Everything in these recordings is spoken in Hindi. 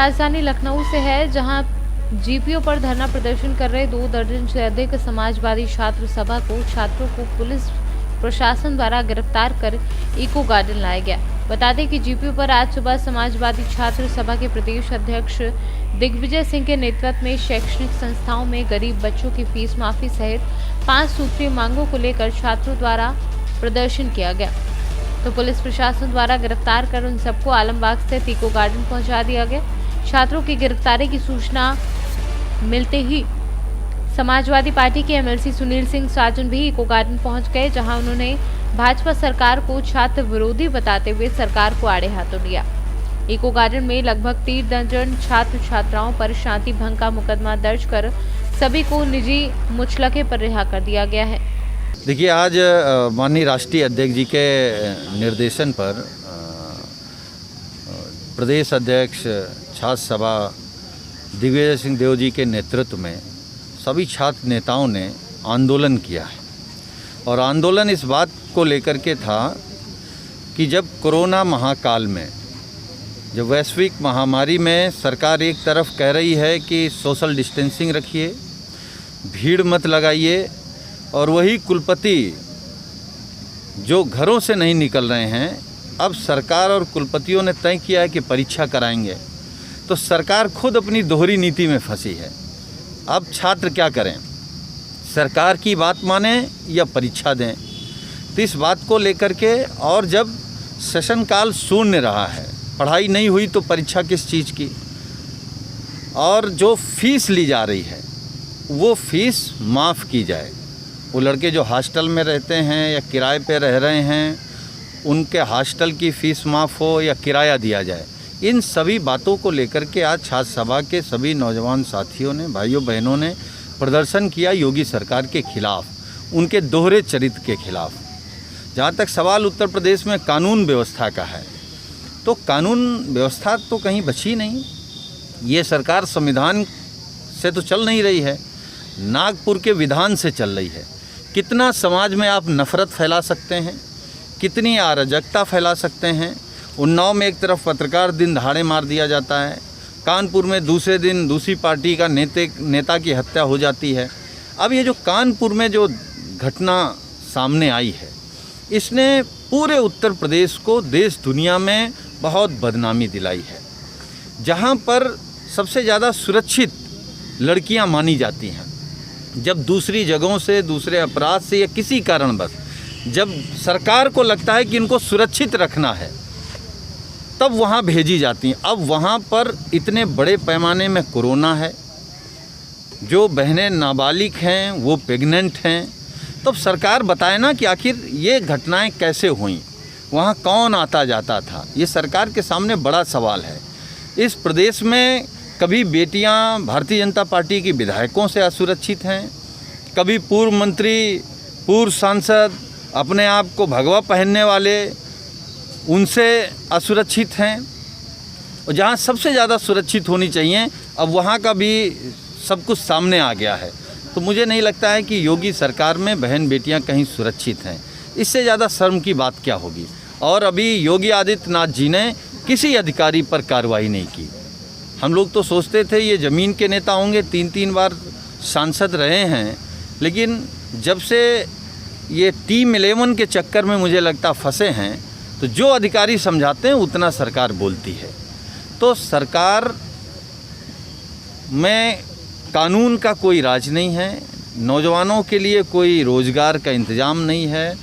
राजधानी लखनऊ से है, जहां जीपीओ पर धरना प्रदर्शन कर रहे 2 दर्जन से अधिक समाजवादी छात्र सभा को छात्रों को पुलिस प्रशासन द्वारा गिरफ्तार कर इको गार्डन लाया गया। बता दें कि जीपीओ पर आज सुबह समाजवादी छात्र सभा के प्रदेश अध्यक्ष दिग्विजय सिंह के नेतृत्व में शैक्षणिक संस्थाओं में गरीब बच्चों की फीस माफी सहित 5 सूत्रीय मांगों को लेकर छात्रों द्वारा प्रदर्शन किया गया। तो पुलिस प्रशासन द्वारा गिरफ्तार कर उन सबको आलमबाग स्थित इको गार्डन पहुंचा दिया गया। छात्रों की गिरफ्तारी की सूचना मिलते ही समाजवादी पार्टी के एमएलसी सुनील सिंह साजन भी इको गार्डन पहुंच गए, जहां उन्होंने भाजपा सरकार को छात्र विरोधी बताते हुए सरकार को आड़े हाथों लिया। इको गार्डन में लगभग 3 दर्जन छात्र छात्राओं पर शांति भंग का मुकदमा दर्ज कर सभी को निजी मुचलके पर रिहा कर दिया गया है। देखिए, आज माननीय राष्ट्रीय अध्यक्ष जी के निर्देशन पर प्रदेश अध्यक्ष छात्र सभा दिग्विजय सिंह देव जी के नेतृत्व में सभी छात्र नेताओं ने आंदोलन किया है। और आंदोलन इस बात को लेकर के था कि जब कोरोना महाकाल में, जब वैश्विक महामारी में सरकार एक तरफ कह रही है कि सोशल डिस्टेंसिंग रखिए, भीड़ मत लगाइए, और वही कुलपति जो घरों से नहीं निकल रहे हैं, अब सरकार और कुलपतियों ने तय किया है कि परीक्षा कराएंगे, तो सरकार खुद अपनी दोहरी नीति में फंसी है। अब छात्र क्या करें, सरकार की बात माने या परीक्षा दें? तो इस बात को लेकर के, और जब सेशन काल शून्य रहा है, पढ़ाई नहीं हुई तो परीक्षा किस चीज़ की, और जो फीस ली जा रही है वो फीस माफ़ की जाए। वो लड़के जो हॉस्टल में रहते हैं या किराए पे रह रहे हैं, उनके हॉस्टल की फ़ीस माफ़ हो या किराया दिया जाए। इन सभी बातों को लेकर के आज छात्र सभा के सभी नौजवान साथियों ने, भाइयों बहनों ने प्रदर्शन किया योगी सरकार के खिलाफ, उनके दोहरे चरित्र के खिलाफ। जहाँ तक सवाल उत्तर प्रदेश में कानून व्यवस्था का है, तो कानून व्यवस्था तो कहीं बची नहीं। ये सरकार संविधान से तो चल नहीं रही है, नागपुर के विधान से चल रही है। कितना समाज में आप नफ़रत फैला सकते हैं, कितनी अराजकता फैला सकते हैं। उन्नाव में एक तरफ पत्रकार दिन दहाड़े मार दिया जाता है, कानपुर में दूसरे दिन दूसरी पार्टी का नेता की हत्या हो जाती है। अब ये जो कानपुर में जो घटना सामने आई है, इसने पूरे उत्तर प्रदेश को देश दुनिया में बहुत बदनामी दिलाई है। जहाँ पर सबसे ज़्यादा सुरक्षित लड़कियाँ मानी जाती हैं, जब दूसरी जगहों से, दूसरे अपराध से या किसी कारणवश जब सरकार को लगता है कि इनको सुरक्षित रखना है, तब वहाँ भेजी जाती हैं। अब वहाँ पर इतने बड़े पैमाने में कोरोना है, जो बहनें नाबालिग हैं वो प्रेग्नेंट हैं, तब सरकार बताए ना कि आखिर ये घटनाएं कैसे हुई, वहाँ कौन आता जाता था। ये सरकार के सामने बड़ा सवाल है। इस प्रदेश में कभी बेटियां भारतीय जनता पार्टी की विधायकों से असुरक्षित हैं, कभी पूर्व मंत्री, पूर्व सांसद, अपने आप को भगवा पहनने वाले, उनसे असुरक्षित हैं। और जहां सबसे ज़्यादा सुरक्षित होनी चाहिए, अब वहां का भी सब कुछ सामने आ गया है। तो मुझे नहीं लगता है कि योगी सरकार में बहन बेटियां कहीं सुरक्षित हैं। इससे ज़्यादा शर्म की बात क्या होगी। और अभी योगी आदित्यनाथ जी ने किसी अधिकारी पर कार्रवाई नहीं की। हम लोग तो सोचते थे ये ज़मीन के नेता होंगे, 3-3 बार सांसद रहे हैं, लेकिन जब से ये टीम 11 के चक्कर में मुझे लगता फंसे हैं, तो जो अधिकारी समझाते हैं उतना सरकार बोलती है। तो सरकार में कानून का कोई राज नहीं है, नौजवानों के लिए कोई रोज़गार का इंतज़ाम नहीं है,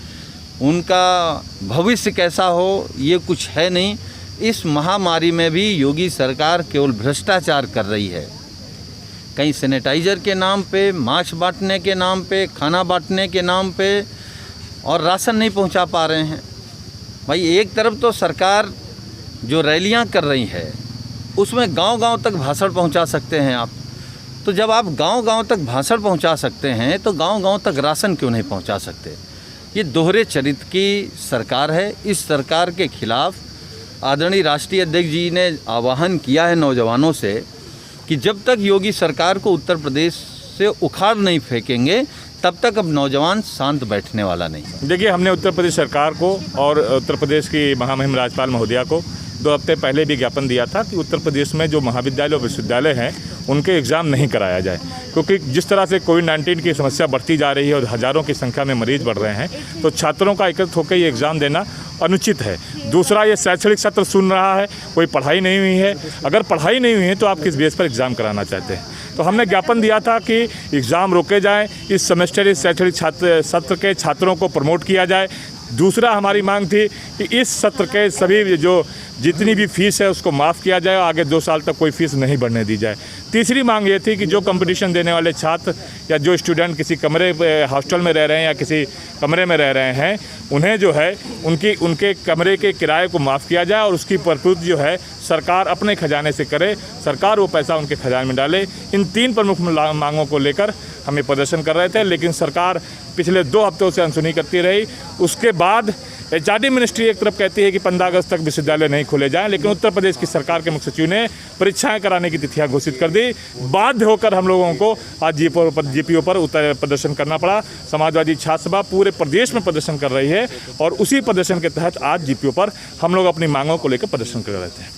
उनका भविष्य कैसा हो ये कुछ है नहीं। इस महामारी में भी योगी सरकार केवल भ्रष्टाचार कर रही है। कहीं सैनिटाइज़र के नाम पे, मास्क बांटने के नाम पे, खाना बांटने के नाम पे, और राशन नहीं पहुंचा पा रहे हैं। भाई, एक तरफ तो सरकार जो रैलियां कर रही है, उसमें गांव-गांव तक भाषण पहुंचा सकते हैं आप। तो जब आप गांव-गांव तक भाषण पहुंचा सकते हैं, तो गांव-गांव तक राशन क्यों नहीं पहुंचा सकते? ये दोहरे चरित्र की सरकार है। इस सरकार के खिलाफ आदरणीय राष्ट्रीय अध्यक्ष जी ने आह्वान किया है नौजवानों से कि जब तक योगी सरकार को उत्तर प्रदेश से उखाड़ नहीं फेंकेंगे, तब तक अब नौजवान शांत बैठने वाला नहीं। देखिए, हमने उत्तर प्रदेश सरकार को और उत्तर प्रदेश की महामहिम राज्यपाल महोदया को 2 हफ्ते पहले भी ज्ञापन दिया था कि उत्तर प्रदेश में जो महाविद्यालय और विश्वविद्यालय हैं उनके एग्ज़ाम नहीं कराया जाए, क्योंकि जिस तरह से कोविड-19 की समस्या बढ़ती जा रही है और हज़ारों की संख्या में मरीज बढ़ रहे हैं, तो छात्रों का एकत्रित होकर ये एग्ज़ाम देना अनुचित है। दूसरा, ये शैक्षणिक सत्र सुन रहा है, कोई पढ़ाई नहीं हुई है। अगर पढ़ाई नहीं हुई है तो आप किस बेस पर एग्ज़ाम कराना चाहते हैं? तो हमने ज्ञापन दिया था कि एग्ज़ाम रोके जाएं, इस सेमेस्टर इस शैक्षणिक सत्र के छात्रों को प्रमोट किया जाए। दूसरा, हमारी मांग थी कि इस सत्र के सभी जो जितनी भी फीस है उसको माफ़ किया जाए, आगे 2 साल तक कोई फीस नहीं बढ़ने दी जाए। तीसरी मांग ये थी कि जो कंपटीशन देने वाले छात्र या जो स्टूडेंट किसी कमरे हॉस्टल में रह रहे हैं या किसी कमरे में रह रहे हैं, उन्हें जो है उनके कमरे के किराए को माफ़ किया जाए और उसकी प्रपूर्ति जो है सरकार अपने खजाने से करे, सरकार वो पैसा उनके खजाने में डाले। इन 3 प्रमुख मांगों को लेकर हम ये प्रदर्शन कर रहे थे, लेकिन सरकार पिछले 2 हफ्तों से अनसुनी करती रही। उसके बाद एचआरडी मिनिस्ट्री एक तरफ कहती है कि 15 अगस्त तक विश्वविद्यालय नहीं खोले जाएं, लेकिन उत्तर प्रदेश की सरकार के मुख्य सचिव ने परीक्षाएं कराने की तिथियां घोषित कर दी। बाध्य होकर हम लोगों को आज जीपीओ पर प्रदर्शन करना पड़ा। समाजवादी छात्र सभा पूरे प्रदेश में प्रदर्शन कर रही है और उसी प्रदर्शन के तहत आज जीपीओ पर हम लोग अपनी मांगों को लेकर प्रदर्शन कर रहे थे।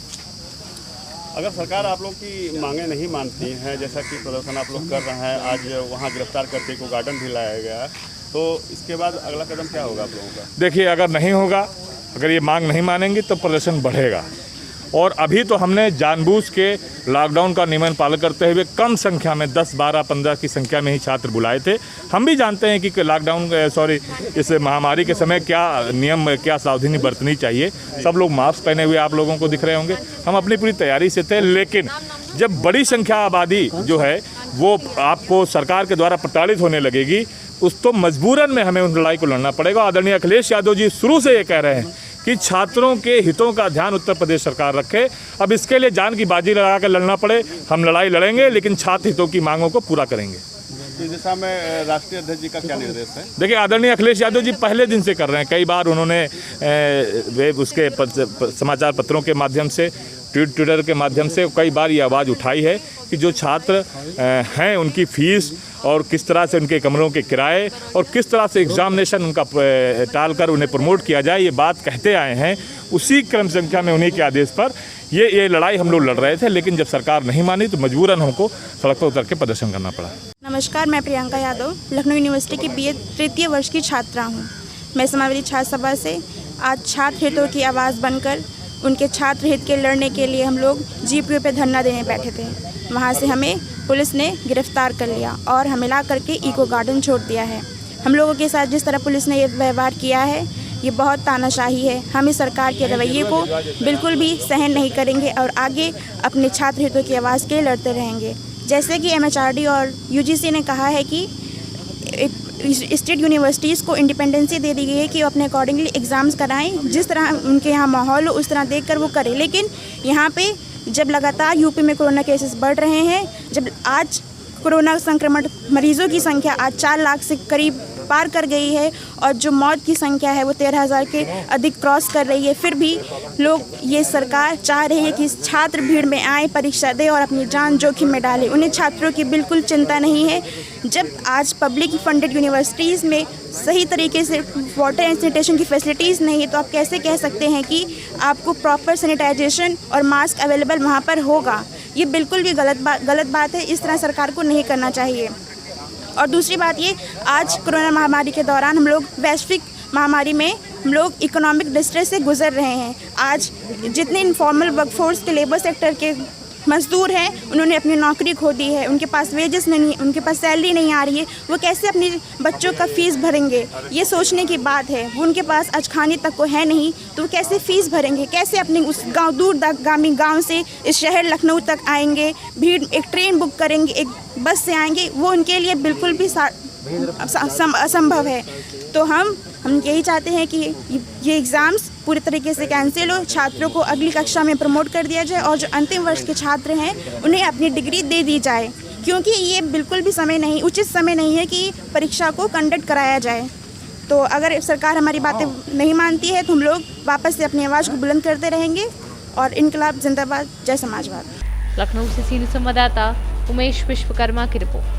अगर सरकार आप लोग की मांगें नहीं मानती हैं, जैसा कि प्रदर्शन आप लोग कर रहे हैं, आज वहाँ गिरफ्तार करके इको गार्डन भी लाया गया, तो इसके बाद अगला कदम क्या होगा आप लोगों का? देखिए, अगर नहीं होगा, अगर ये मांग नहीं मानेंगे तो प्रदर्शन बढ़ेगा। और अभी तो हमने जानबूझ के लॉकडाउन का नियमन पालन करते हुए कम संख्या में 10, 12, 15 की संख्या में ही छात्र बुलाए थे। हम भी जानते हैं कि इस महामारी के समय क्या नियम, क्या सावधानी बरतनी चाहिए। सब लोग मास्क पहने हुए आप लोगों को दिख रहे होंगे। हम अपनी पूरी तैयारी से थे, लेकिन जब बड़ी संख्या आबादी जो है वो आपको सरकार के द्वारा प्रताड़ित होने लगेगी, उस तो मजबूरन में हमें उस लड़ाई को लड़ना पड़ेगा। आदरणीय अखिलेश यादव जी शुरू से ये कह रहे हैं कि छात्रों के हितों का ध्यान उत्तर प्रदेश सरकार रखे। अब इसके लिए जान की बाजी लगा कर लड़ना पड़े, हम लड़ाई लड़ेंगे, लेकिन छात्र हितों की मांगों को पूरा करेंगे। इस दिशा में राष्ट्रीय अध्यक्ष जी का क्या निर्देश है? देखिए, आदरणीय अखिलेश यादव जी पहले दिन से कर रहे हैं। कई बार उन्होंने उसके समाचार पत्रों के माध्यम से, ट्विटर के माध्यम से कई बार ये आवाज़ उठाई है कि जो छात्र हैं उनकी फ़ीस और किस तरह से उनके कमरों के किराए और किस तरह से एग्जामिनेशन उनका टाल कर उन्हें प्रमोट किया जाए, ये बात कहते आए हैं। उसी क्रम संख्या में उन्हीं के आदेश पर ये लड़ाई हम लोग लड़ रहे थे, लेकिन जब सरकार नहीं मानी तो मजबूरन हमको सड़क पर उतर के प्रदर्शन करना पड़ा। नमस्कार, मैं प्रियंका यादव लखनऊ यूनिवर्सिटी की BA 3य वर्ष की छात्रा हूँ। मैं समाजवादी छात्र सभा से आज छात्र हितों की आवाज़ बनकर उनके छात्र हित के लड़ने के लिए हम लोग जीपीओ पे धरना देने बैठे थे। वहाँ से हमें पुलिस ने गिरफ्तार कर लिया और हमें ला करके इको गार्डन छोड़ दिया है। हम लोगों के साथ जिस तरह पुलिस ने ये व्यवहार किया है, ये बहुत तानाशाही है। हम इस सरकार के रवैये को बिल्कुल भी सहन नहीं करेंगे और आगे अपने छात्र हितों की आवाज़ के लिए लड़ते रहेंगे। जैसे कि MHRD और UGC ने कहा है कि स्टेट यूनिवर्सिटीज़ को इंडिपेंडेंसी दे दी गई है कि वो अपने अकॉर्डिंगली एग्ज़ाम्स कराएं, जिस तरह उनके यहाँ माहौल हो उस तरह देखकर वो करें। लेकिन यहाँ पे जब लगातार यूपी में कोरोना केसेस बढ़ रहे हैं, जब आज कोरोना संक्रमण मरीजों की संख्या आज 4 लाख से करीब पार कर गई है और जो मौत की संख्या है वो 13,000 के अधिक क्रॉस कर रही है, फिर भी लोग, ये सरकार चाह रही है कि छात्र भीड़ में आए, परीक्षा दे और अपनी जान जोखिम में डालें। उन्हें छात्रों की बिल्कुल चिंता नहीं है। जब आज पब्लिक फंडेड यूनिवर्सिटीज़ में सही तरीके से वाटर एंड सैनिटेशन की फैसिलिटीज़ नहीं है, तो आप कैसे कह सकते हैं कि आपको प्रॉपर सैनिटाइजेशन और मास्क अवेलेबल वहाँ पर होगा? ये बिल्कुल भी गलत बात है। इस तरह सरकार को नहीं करना चाहिए। और दूसरी बात ये, आज कोरोना महामारी के दौरान हम लोग वैश्विक महामारी में हम लोग इकोनॉमिक डिस्ट्रेस से गुजर रहे हैं। आज जितने इनफॉर्मल वर्कफोर्स के लेबर सेक्टर के मजदूर हैं, उन्होंने अपनी नौकरी खो दी है, उनके पास वेजेस नहीं, उनके पास सैलरी नहीं आ रही है, वो कैसे अपने बच्चों का फ़ीस भरेंगे? ये सोचने की बात है। वो उनके पास आज खाने तक को है नहीं, तो वो कैसे फ़ीस भरेंगे? कैसे अपने उस गांव, दूरगामी गांव से इस शहर लखनऊ तक आएंगे? भीड़, एक ट्रेन बुक करेंगे, एक बस से आएंगे, वो उनके लिए बिल्कुल भी असंभव है। तो हम यही चाहते हैं कि ये एग्ज़ाम्स पूरी तरीके से कैंसिल हो, छात्रों को अगली कक्षा में प्रमोट कर दिया जाए और जो अंतिम वर्ष के छात्र हैं उन्हें अपनी डिग्री दे दी जाए, क्योंकि ये बिल्कुल भी उचित समय नहीं है कि परीक्षा को कंडक्ट कराया जाए। तो अगर सरकार हमारी बातें नहीं मानती है तो हम लोग वापस से अपनी आवाज़ को बुलंद करते रहेंगे और इनकलाब जिंदाबाद, जय समाजवाद। लखनऊ से सीनियर संवाददाता उमेश विश्वकर्मा की रिपोर्ट।